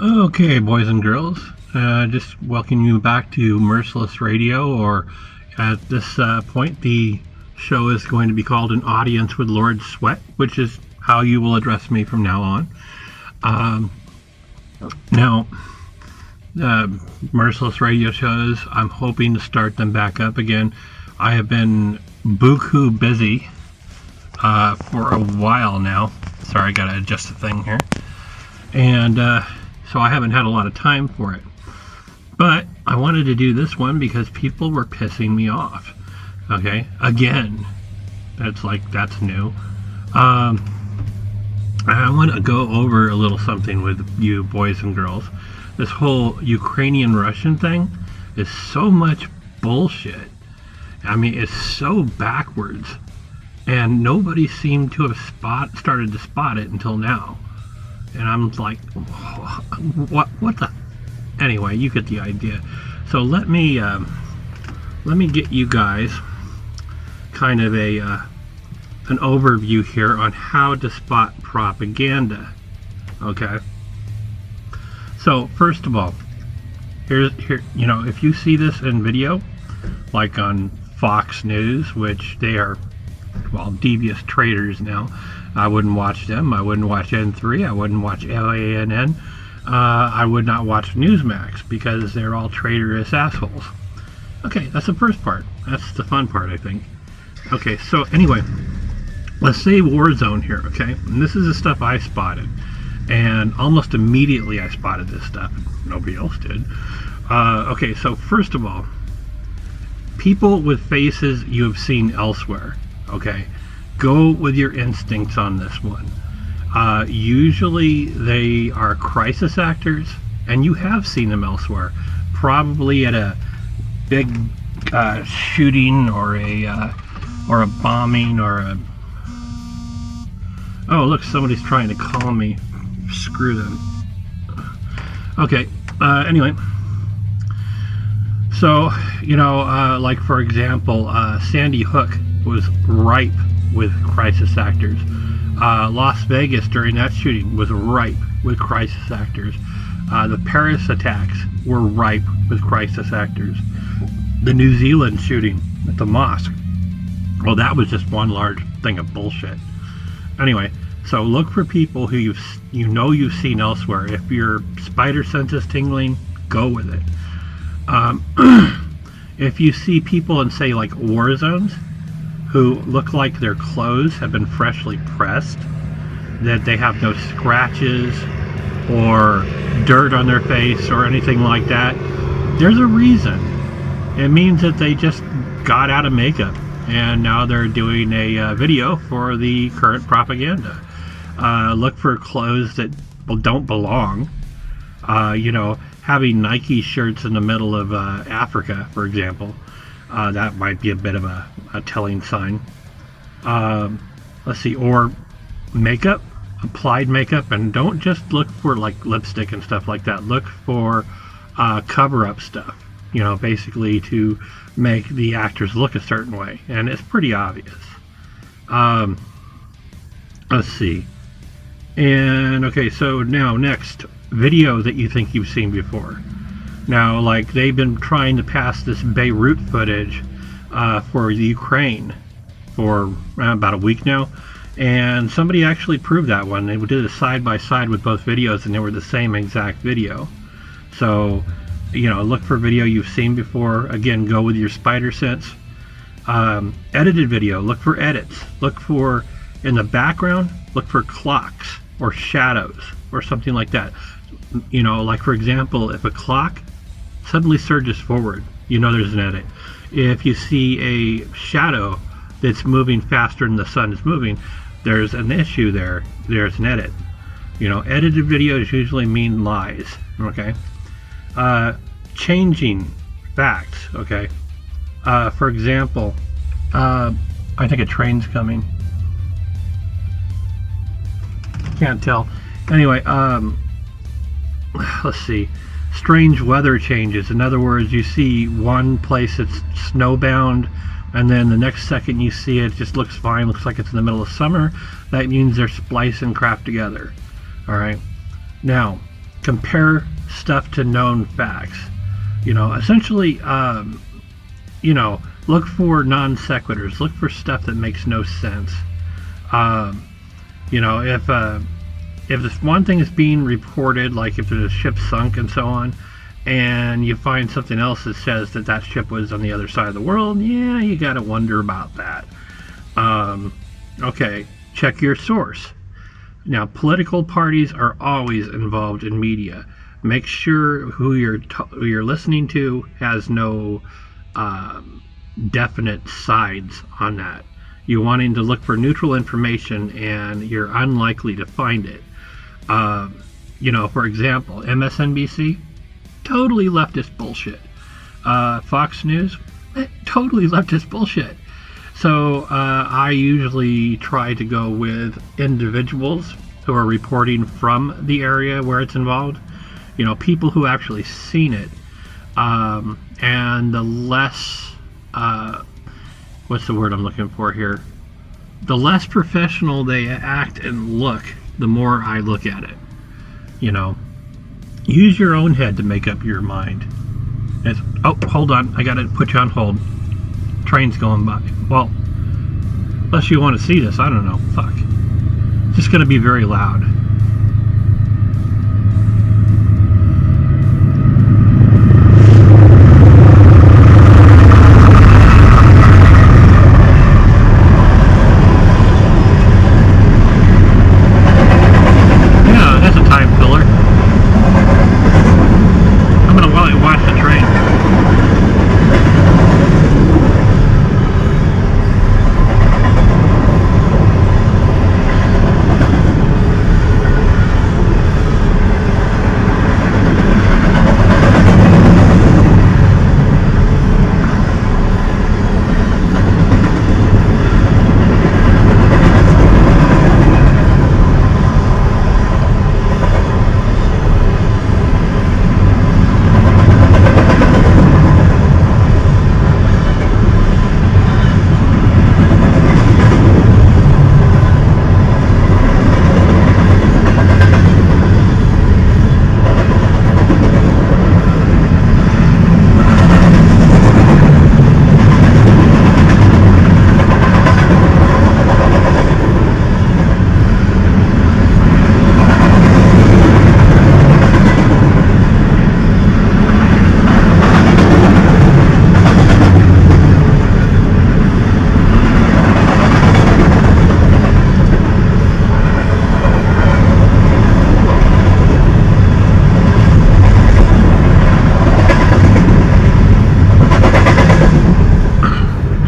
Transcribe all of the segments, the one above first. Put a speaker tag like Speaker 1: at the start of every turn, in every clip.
Speaker 1: Okay, boys and girls, just welcome you back to Merciless Radio, or at this point, the show is going to be called An Audience with Lord Sweat, which is how you will address me from now on. Now, Merciless Radio shows, I'm hoping to start them back up again. I have been buku busy for a while now. Sorry, I gotta adjust the thing here. And so I haven't had a lot of time for it. But I wanted to do this one because people were pissing me off. Okay, again. That's new. I want to go over a little something with you boys and girls. This whole Ukrainian-Russian thing is so much bullshit. I mean, it's so backwards. And nobody seemed to have started to spot it until now. And I'm like, what the? Anyway, you get the idea. So let me get you guys kind of an overview here on how to spot propaganda. Okay. So first of all, here, if you see this in video, like on Fox News, which they are, well, devious traitors now. I wouldn't watch them. I wouldn't watch N3. I wouldn't watch LANN. I would not watch Newsmax because they're all traitorous assholes. Okay, that's the first part. That's the fun part, I think. Okay, so anyway, let's say Warzone here, okay? And this is the stuff I spotted. And almost immediately I spotted this stuff. Nobody else did. Okay, so first of all, people with faces you have seen elsewhere, okay? Go with your instincts on this one. Usually they are crisis actors, and you have seen them elsewhere. Probably at a big shooting or a bombing or a... Oh, look, somebody's trying to call me. Screw them. Okay, anyway. So, like for example, Sandy Hook was ripe with crisis actors. Las Vegas during that shooting was ripe with crisis actors. The Paris attacks were ripe with crisis actors. The New Zealand shooting at the mosque, well, that was just one large thing of bullshit. Anyway, so look for people who you've seen elsewhere. If your spider sense is tingling, go with it. If you see people in, say, like war zones, who look like their clothes have been freshly pressed, that they have no scratches or dirt on their face or anything like that, there's a reason. It means that they just got out of makeup and now they're doing a video for the current propaganda. Look for clothes that don't belong. Having Nike shirts in the middle of Africa, for example, that might be a bit of a telling sign. Let's see, or makeup, applied makeup, and don't just look for like lipstick and stuff like that. Look for cover-up stuff, basically to make the actors look a certain way, and it's pretty obvious. Let's see. And okay, so now next, video that you think you've seen before. Now, like, they've been trying to pass this Beirut footage for the Ukraine for about a week now, and somebody actually proved that one. They did a side-by-side with both videos, and they were the same exact video. So, look for video you've seen before. Again, go with your spider sense. Edited video, look for edits. Look for, in the background, look for clocks or shadows or something like that. Like, for example, if a clock suddenly surges forward, there's an edit. If you see a shadow that's moving faster than the sun is moving, there's an issue there. There's an edit. Edited videos usually mean lies. Okay. Changing facts. Okay. For example, I think a train's coming. Can't tell. Anyway, let's see. Strange weather changes. In other words, you see one place that's snowbound, and then the next second you see it just looks fine, looks like it's in the middle of summer. That means they're splicing crap together. All right. Now, compare stuff to known facts. Essentially, look for non sequiturs. Look for stuff that makes no sense. If this one thing is being reported, like if there's a ship sunk and so on, and you find something else that says that ship was on the other side of the world, yeah, you got to wonder about that. Okay, check your source. Now, political parties are always involved in media. Make sure who you're listening to has no definite sides on that. You're wanting to look for neutral information, and you're unlikely to find it. For example, MSNBC, totally leftist bullshit. Fox News, totally leftist bullshit. So I usually try to go with individuals who are reporting from the area where it's involved. People who actually seen it. And the less, what's the word I'm looking for here? The less professional they act and look, the more I look at it. Use your own head to make up your mind. Hold on, I gotta put you on hold. Train's going by. Well, unless you want to see this, I don't know. Fuck. It's just gonna be very loud.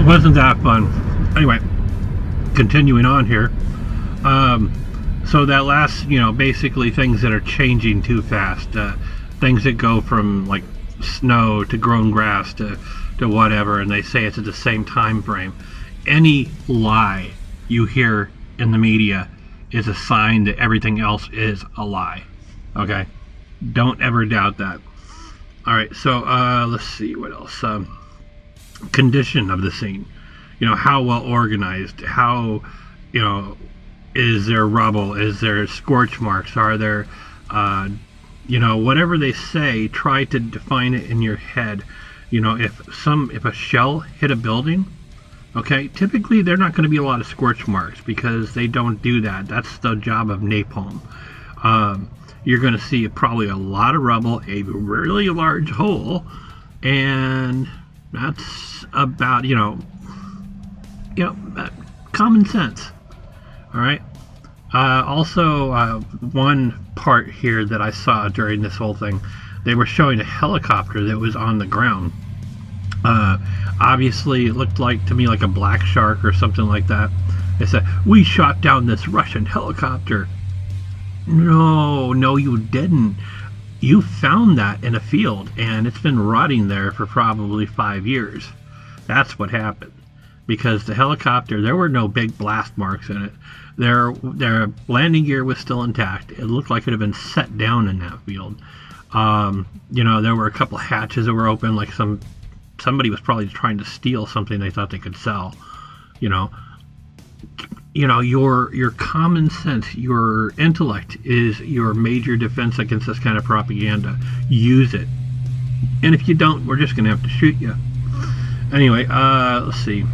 Speaker 1: Wasn't that fun? Anyway, continuing on here. So that last, basically things that are changing too fast, things that go from like snow to grown grass to whatever, and they say it's at the same time frame. Any lie you hear in the media is a sign that everything else is a lie. Okay? Don't ever doubt that. Alright, so let's see what else. Condition of the scene. How well organized, how, is there rubble, is there scorch marks, are there, whatever they say, try to define it in your head. If a shell hit a building, okay, typically they're not going to be a lot of scorch marks because they don't do that. That's the job of napalm. You're going to see probably a lot of rubble, a really large hole, and that's about, common sense. All right. Also, one part here that I saw during this whole thing, they were showing a helicopter that was on the ground. Obviously, it looked to me like a black shark or something like that. They said, "We shot down this Russian helicopter." No, you didn't. You found that in a field, and it's been rotting there for probably 5 years. That's what happened. Because the helicopter, there were no big blast marks in it. Their landing gear was still intact. It looked like it had been set down in that field. There were a couple hatches that were open, like somebody was probably trying to steal something they thought they could sell. your common sense, your intellect is your major defense against this kind of propaganda. Use it. And if you don't, we're just going to have to shoot you. Anyway, let's see.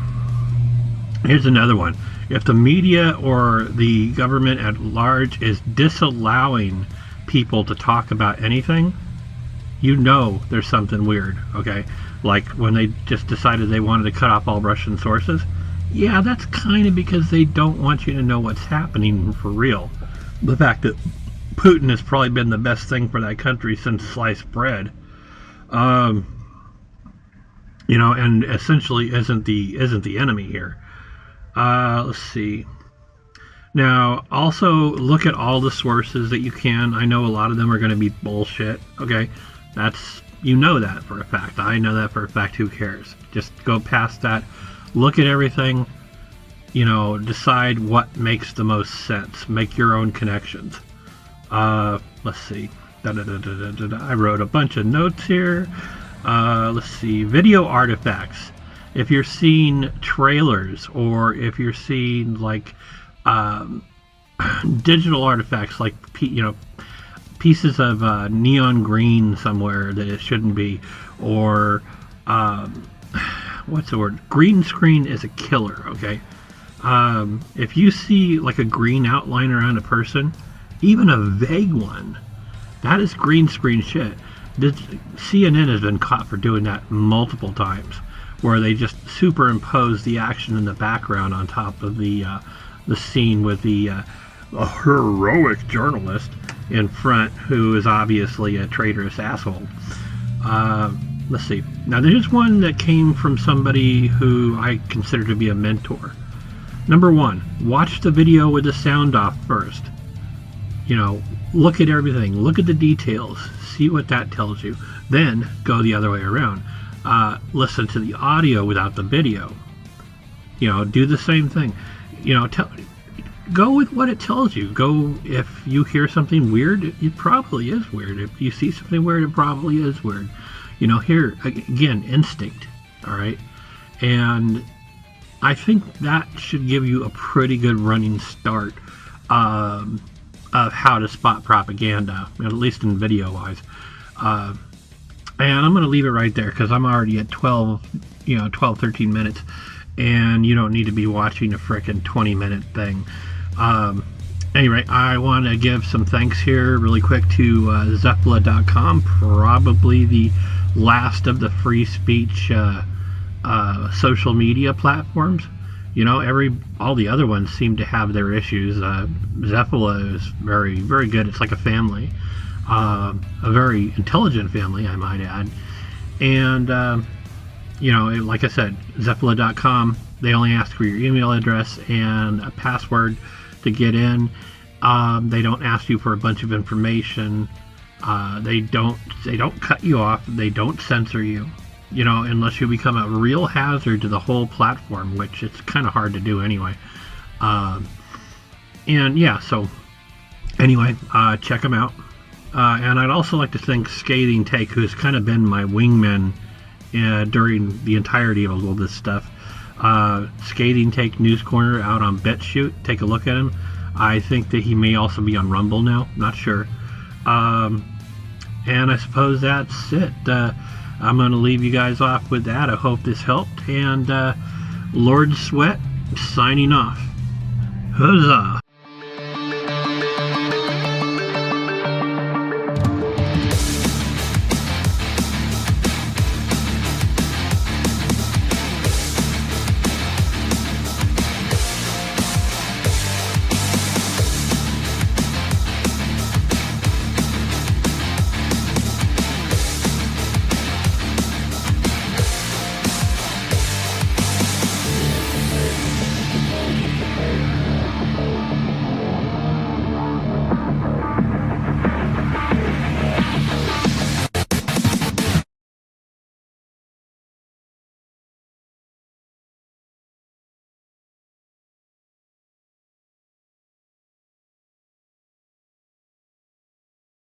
Speaker 1: Here's another one. If the media or the government at large is disallowing people to talk about anything, there's something weird, okay? Like when they just decided they wanted to cut off all Russian sources. Yeah, that's kind of because they don't want you to know what's happening for real. The fact that Putin has probably been the best thing for that country since sliced bread. And essentially isn't the enemy here. Let's see. Now, also look at all the sources that you can. I know a lot of them are going to be bullshit. Okay, that's that for a fact. I know that for a fact. Who cares? Just go past that. Look at everything. Decide what makes the most sense. Make your own connections. Let's see. I wrote a bunch of notes here. Let's see. Video artifacts. If you're seeing trailers, or if you're seeing like digital artifacts, like pieces of neon green somewhere that it shouldn't be, or what's the word? Green screen is a killer. Okay. If you see like a green outline around a person, even a vague one, that is green screen shit. CNN has been caught for doing that multiple times, where they just superimpose the action in the background on top of the scene with a heroic journalist in front who is obviously a traitorous asshole. Let's see. Now there's one that came from somebody who I consider to be a mentor. Number one, watch the video with the sound off first. Look at everything. Look at the details. See what that tells you. Then go the other way around. Listen to the audio without the video. Do the same thing. Go with what it tells you. Go, if you hear something weird, it probably is weird. If you see something weird, it probably is weird. Here, again, instinct. All right? And I think that should give you a pretty good running start of how to spot propaganda, at least in video-wise. And I'm going to leave it right there because I'm already at 12, 13 minutes, and you don't need to be watching a frickin' 20-minute thing. Anyway, I want to give some thanks here really quick to Zeppela.com, probably the last of the free speech social media platforms. All the other ones seem to have their issues. Zeppela is very, very good. It's like a family, a very intelligent family, I might add. And, like I said, Zeppela.com, they only ask for your email address and a password to get in. They don't ask you for a bunch of information. They don't cut you off. They don't censor you. Unless you become a real hazard to the whole platform, which it's kind of hard to do anyway. And yeah, so anyway, check them out. And I'd also like to thank Scathing Take, who's kind of been my wingman during the entirety of all this stuff. Scathing Take News Corner out on BitChute. Take a look at him. I think that he may also be on Rumble now. Not sure. And I suppose that's it. I'm going to leave you guys off with that. I hope this helped. And Lord Sweat signing off. Huzzah!